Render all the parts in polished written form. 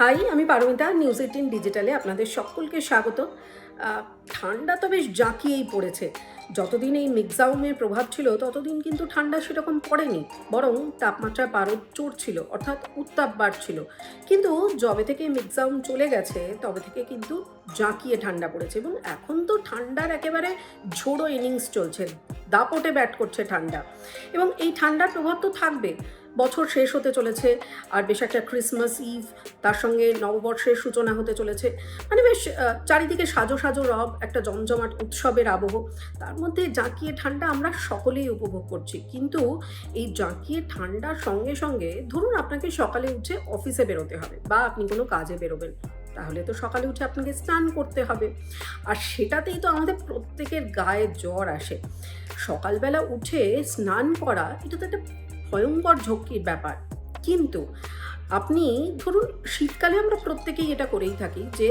High, আমি Paromita. News 18 ডিজিটালে আপনাদের সকলকে স্বাগত। ঠান্ডা তো বেশ জাঁকিয়েই পড়েছে। যতদিন এই মিক্সাউমের প্রভাব ছিল ততদিন কিন্তু ঠান্ডা সেরকম পড়েনি, বরং তাপমাত্রা পারদ চড়ছিল, অর্থাৎ উত্তাপ বাড়ছিল। কিন্তু যবে থেকে মিক্সাউম চলে গেছে তবে থেকে কিন্তু জাঁকিয়ে ঠান্ডা পড়েছে, এবং এখন তো ঠান্ডার একেবারে ঝোড়ো ইনিংস চলছে, দাপটে ব্যাট করছে ঠান্ডা। এবং এই ঠান্ডার প্রভাব তো থাকবে। বছর শেষ হতে চলেছে, আর বেশ একটা ক্রিসমাস ইভ, তার সঙ্গে নববর্ষের সূচনা হতে চলেছে। মানে বেশ চারিদিকে সাজো সাজো রব, একটা জমজমাট উৎসবের আবহ। তার মধ্যে জাঁকিয়ে ঠান্ডা আমরা সকলেই উপভোগ করছি। কিন্তু এই জাঁকিয়ে ঠান্ডার সঙ্গে সঙ্গে ধরুন আপনাকে সকালে উঠে অফিসে বেরোতে হবে বা আপনি কোনো কাজে বেরোবেন, তাহলে তো সকালে উঠে আপনাকে স্নান করতে হবে। আর সেটাতেই তো আমাদের প্রত্যেকের গায়ে জ্বর আসে। সকালবেলা উঠে স্নান করা এটা তো একটা ভয়ঙ্কর ঝক্কির ব্যাপার। কিন্তু আপনি ধরুন শীতকালে আমরা প্রত্যেকেই এটা করেই থাকি যে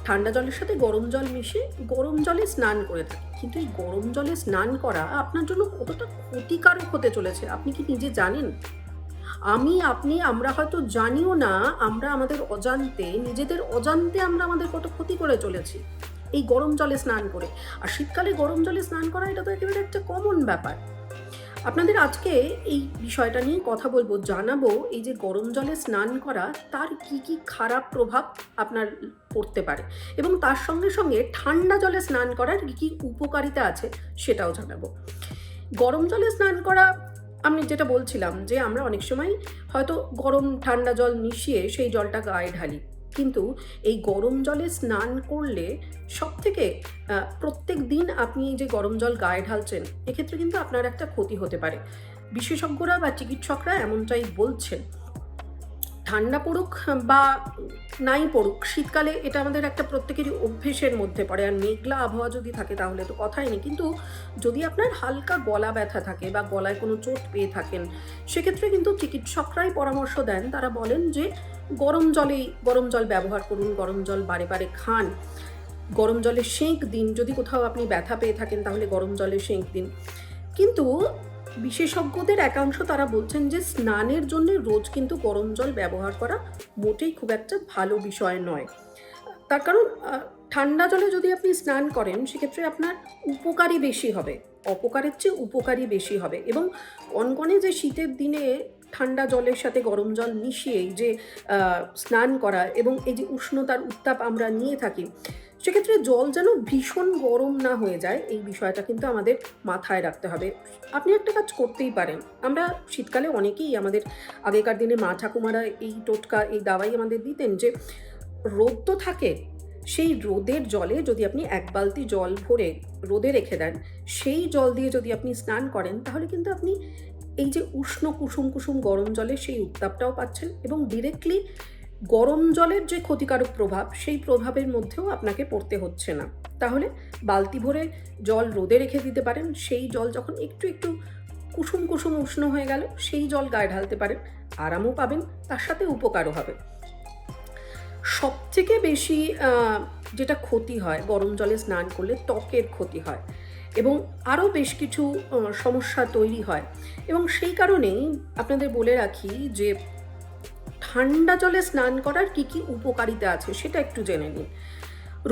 ঠান্ডা জলের সাথে গরম জল মিশিয়ে গরম জলে স্নান করে থাকি। কিন্তু এই গরম জলে স্নান করা আপনার জন্য কতটা ক্ষতিকারক হতে চলেছে আপনি কি নিজে জানেন? আমরা হয়তো জানিও না, আমরা আমাদের অজান্তে, নিজেদের অজান্তে আমরা আমাদের কত ক্ষতি করে চলেছি এই গরম জলে স্নান করে। আর শীতকালে গরম জলে স্নান করা এটা তো একেবারে একটা কমন ব্যাপার। আপনাদের আজকে এই বিষয়টা নিয়ে কথা বলবো, জানাবো এই যে গরম জলে স্নান করা তার কি কি খারাপ প্রভাব আপনার পড়তে পারে, এবং তার সঙ্গে সঙ্গে ঠান্ডা জলে স্নান করার কি কি উপকারিতা আছে সেটাও জানাবো। গরম জলে স্নান করা, আমি যেটা বলছিলাম যে আমরা অনেক সময় হয়তো গরম ঠান্ডা জল মিশিয়ে সেই জলটা গায়ে ঢালি। কিন্তু এই গরম জলে স্নান করলে সবথেকে প্রত্যেক দিন আপনি যে গরম জল গায়ে ঢালছেন, এক্ষেত্রে কিন্তু আপনার একটা ক্ষতি হতে পারে। বিশেষজ্ঞরা বা চিকিৎসকরা এমনটাই বলছেন। ঠান্ডা পড়ুক বা নাই পড়ুক, শীতকালে এটা আমাদের একটা প্রত্যেকেরই অভ্যেসের মধ্যে পড়ে। আর মেঘলা আবহাওয়া যদি থাকে তাহলে তো কথাই নেই। কিন্তু যদি আপনার হালকা গলা ব্যথা থাকে বা গলায় কোনো চোট পেয়ে থাকেন, সেক্ষেত্রে কিন্তু চিকিৎসকরাই পরামর্শ দেন। তারা বলেন যে গরম জল ব্যবহার করুন, গরম জল বারে বারে খান, গরম জলে সেঁক দিন। যদি কোথাও আপনি ব্যথা পেয়ে থাকেন তাহলে গরম জলে সেঁক দিন। কিন্তু বিশেষজ্ঞদের একাংশ তারা বলছেন যে স্নানের জন্য রোজ কিন্তু গরম জল ব্যবহার করা মোটেই খুব একটা ভালো বিষয় নয়। তার কারণ ঠান্ডা জলে যদি আপনি স্নান করেন সেক্ষেত্রে আপনার উপকারী বেশি হবে, অপকারের চেয়ে উপকারী বেশি হবে। এবং কনকনে যে শীতের দিনে ঠান্ডা জলের সাথে গরম জল মিশিয়ে যে স্নান করা এবং এই যে উষ্ণতার উত্তাপ আমরা নিয়ে থাকি, সেক্ষেত্রে জল যেন ভীষণ গরম না হয়ে যায়, এই বিষয়টা কিন্তু আমাদের মাথায় রাখতে হবে। আপনি একটা কাজ করতেই পারেন। আমরা শীতকালে অনেকেই, আমাদের আগেকার দিনে মা ঠাকুমারা এই টোটকা, এই দাওয়াই আমাদের দিতেন যে রোদ তো থাকে, সেই রোদের জলে যদি আপনি 1 বালতি জল ভরে রোদে রেখে দেন, সেই জল দিয়ে যদি আপনি স্নান করেন, তাহলে কিন্তু আপনি এই যে উষ্ণ কুসুম কুসুম গরম জলের সেই উত্তাপটাও পাচ্ছেন, এবং ডিরেক্টলি গরম জলের যে ক্ষতিকারক প্রভাব, সেই প্রভাবের মধ্যেও আপনাকে পড়তে হচ্ছে না। তাহলে বালতি ভরে জল রোদে রেখে দিতে পারেন, সেই জল যখন একটু একটু কুসুম কুসুম উষ্ণ হয়ে গেল, সেই জল গায়ে ঢালতে পারেন, আরামও পাবেন, তার সাথে উপকারও হবে। সবথেকে বেশি যেটা ক্ষতি হয় গরম জলে স্নান করলে, ত্বকের ক্ষতি হয় এবং আরও বেশ কিছু সমস্যা তৈরি হয়। এবং সেই কারণেই আপনাদের বলে রাখি যে ঠান্ডা জলে স্নান করার কি কি উপকারিতা আছে সেটা একটু জেনে নিন।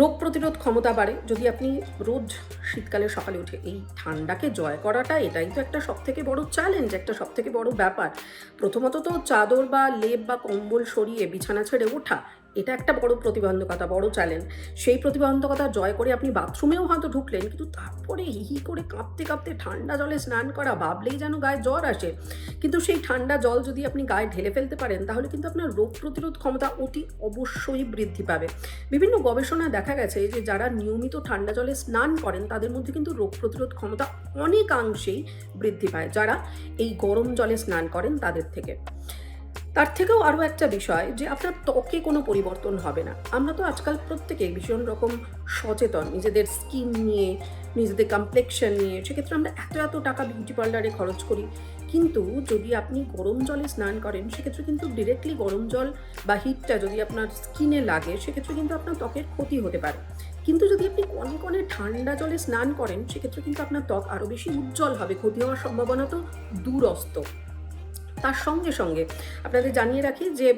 রোগ প্রতিরোধ ক্ষমতা বাড়ে। যদি আপনি রোজ শীতকালে সকালে উঠে এই ঠান্ডাকে জয় করাটা, এটাই তো একটা সবথেকে বড় চ্যালেঞ্জ, একটা সবথেকে বড় ব্যাপার। প্রথমত তো চাদর বা লেপ বা কম্বল সরিয়ে বিছানা ছেড়ে ওঠা, এটা একটা বড় প্রতিবন্ধকতা, বড় চ্যালেঞ্জ। সেই প্রতিবন্ধকতা জয় করে আপনি বাথরুমেও হয়তো ঢুকলেন, কিন্তু তারপরে হি করে কাঁপতে কাঁপতে ঠান্ডা জলে স্নান করা, ভাবলেই যেন গায়ে জ্বর আসে। কিন্তু সেই ঠান্ডা জল যদি আপনি গায়ে ঢেলে ফেলতে পারেন, তাহলে কিন্তু আপনার রোগ প্রতিরোধ ক্ষমতা অতি অবশ্যই বৃদ্ধি পাবে। বিভিন্ন গবেষণায় দেখা গেছে যে যারা নিয়মিত ঠান্ডা জলে স্নান করেন তাদের মধ্যে কিন্তু রোগ প্রতিরোধ ক্ষমতা অনেকাংশেই বৃদ্ধি পায় যারা এই গরম জলে স্নান করেন তাদের থেকে। তার থেকেও আরও একটা বিষয় যে আপনার ত্বকে কোনো পরিবর্তন হবে না। আমরা তো আজকাল প্রত্যেকেই ভীষণ রকম সচেতন নিজেদের স্কিন নিয়ে, নিজেদের কমপ্লেকশন নিয়ে। সেক্ষেত্রে আমরা এত টাকা বিউটি পার্লারে খরচ করি, কিন্তু যদি আপনি গরম জলে স্নান করেন সেক্ষেত্রে কিন্তু ডিরেক্টলি গরম জল বা হিটটা যদি আপনার স্কিনে লাগে, সেক্ষেত্রে কিন্তু আপনার ত্বকের ক্ষতি হতে পারে। কিন্তু যদি আপনি কনকনে ঠান্ডা জলে স্নান করেন, সেক্ষেত্রে কিন্তু আপনার ত্বক আরও বেশি উজ্জ্বল হবে, ক্ষতি হওয়ার সম্ভাবনা তো দূরস্ত। তার সঙ্গে সঙ্গে আপনাদের জানিয়ে রাখি যে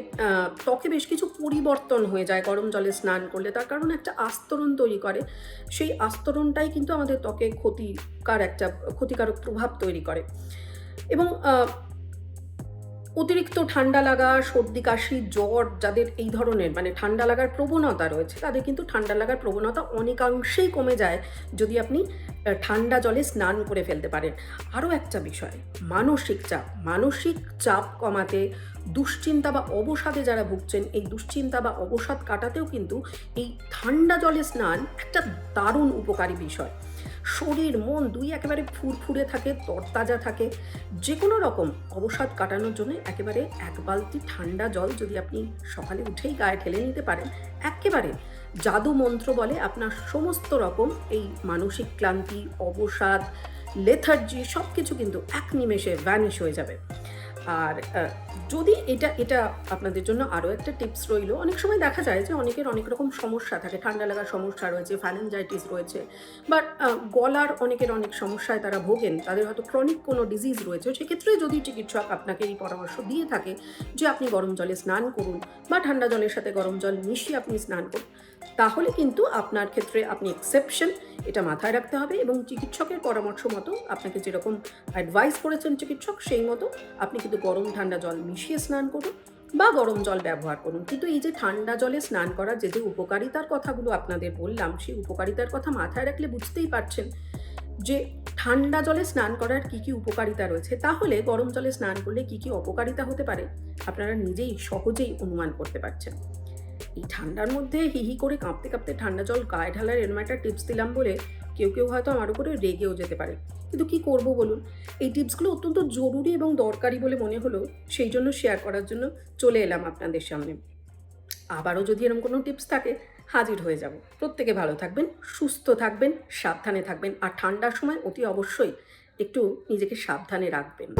ত্বকে বেশ কিছু পরিবর্তন হয়ে যায় গরম জলে স্নান করলে। তার কারণ একটা আস্তরণ তৈরি করে, সেই আস্তরণটাই কিন্তু আমাদের ত্বকে ক্ষতিকারক প্রভাব তৈরি করে। এবং অতিরিক্ত ঠান্ডা লাগা, সর্দি কাশি, জ্বর যাদের এই ধরনের মানে ঠান্ডা লাগার প্রবণতা রয়েছে, তাদের কিন্তু ঠান্ডা লাগার প্রবণতা অনেকাংশেই কমে যায় যদি আপনি ঠান্ডা জলে স্নান করে ফেলতে পারেন। আরও একটা বিষয়, মানসিক চাপ কমাতে, দুশ্চিন্তা বা অবসাদে যারা ভুগছেন, এই দুশ্চিন্তা বা অবসাদ কাটাতেও কিন্তু এই ঠান্ডা জলে স্নান একটা দারুণ উপকারী বিষয়। শরীর মন দুই একেবারে ফুরফুরে থাকে, তরতাজা থাকে। যে কোনো রকম অবসাদ কাটানোর জন্য একেবারে এক বালতি ঠান্ডা জল যদি আপনি সকালে উঠেই গায়ে ঢেলে নিতে পারেন, একেবারে জাদু মন্ত্র বলে আপনার সমস্ত রকম এই মানসিক ক্লান্তি, অবসাদ, লেথার্জি সব কিছু কিন্তু এক নিমেষে ভ্যানিশ হয়ে যাবে। আর যদি এটা আপনাদের জন্য আরও একটা টিপস রইল, অনেক সময় দেখা যায় যে অনেকের অনেক রকম সমস্যা থাকে, ঠান্ডা লাগার সমস্যা রয়েছে, ফ্যারেঞ্জাইটিস রয়েছে, বাট গলার অনেকের অনেক সমস্যায় তারা ভোগেন, তাদের হয়তো ক্রনিক কোনো ডিজিজ রয়েছে। সেক্ষেত্রে যদি চিকিৎসক আপনাকে এই পরামর্শ দিয়ে থাকে যে আপনি গরম জলে স্নান করুন বা ঠান্ডা জলের সাথে গরম জল মিশিয়ে আপনি স্নান করুন, তাহলে কিন্তু আপনার ক্ষেত্রে আপনি এক্সেপশন, এটা মাথায় রাখতে হবে। এবং চিকিৎসকের পরামর্শ মতো আপনাকে যেরকম অ্যাডভাইস করেছেন চিকিৎসক, সেই মতো আপনি কিন্তু গরম ঠান্ডা জল মিশিয়ে স্নান করুন বা গরম জল ব্যবহার করুন। কিন্তু এই যে ঠান্ডা জলে স্নান করার যে উপকারিতার কথাগুলো আপনাদের বললাম, সেই উপকারিতার কথা মাথায় রাখলে বুঝতেই পারছেন যে ঠান্ডা জলে স্নান করার কী কী উপকারিতা রয়েছে, তাহলে গরম জলে স্নান করলে কী কী অপকারিতা হতে পারে আপনারা নিজেই সহজেই অনুমান করতে পারছেন। এই ঠান্ডার মধ্যে হিহি করে কাঁপতে কাঁপতে ঠান্ডা জল গায়ে ঢালার এরম একটা টিপস দিলাম বলে কেউ কেউ হয়তো আমার উপরে রেগেও যেতে পারে, কিন্তু কি করব বলুন, এই টিপসগুলো অত্যন্ত জরুরি এবং দরকারি বলে মনে হলো, সেই জন্য শেয়ার করার জন্য চলে এলাম আপনাদের সামনে। আবারও যদি এরকম কোনো টিপস থাকে হাজির হয়ে যাব। প্রত্যেকে ভালো থাকবেন, সুস্থ থাকবেন, সাবধানে থাকবেন, আর ঠান্ডার সময় অতি অবশ্যই একটু নিজেকে সাবধানে রাখবেন।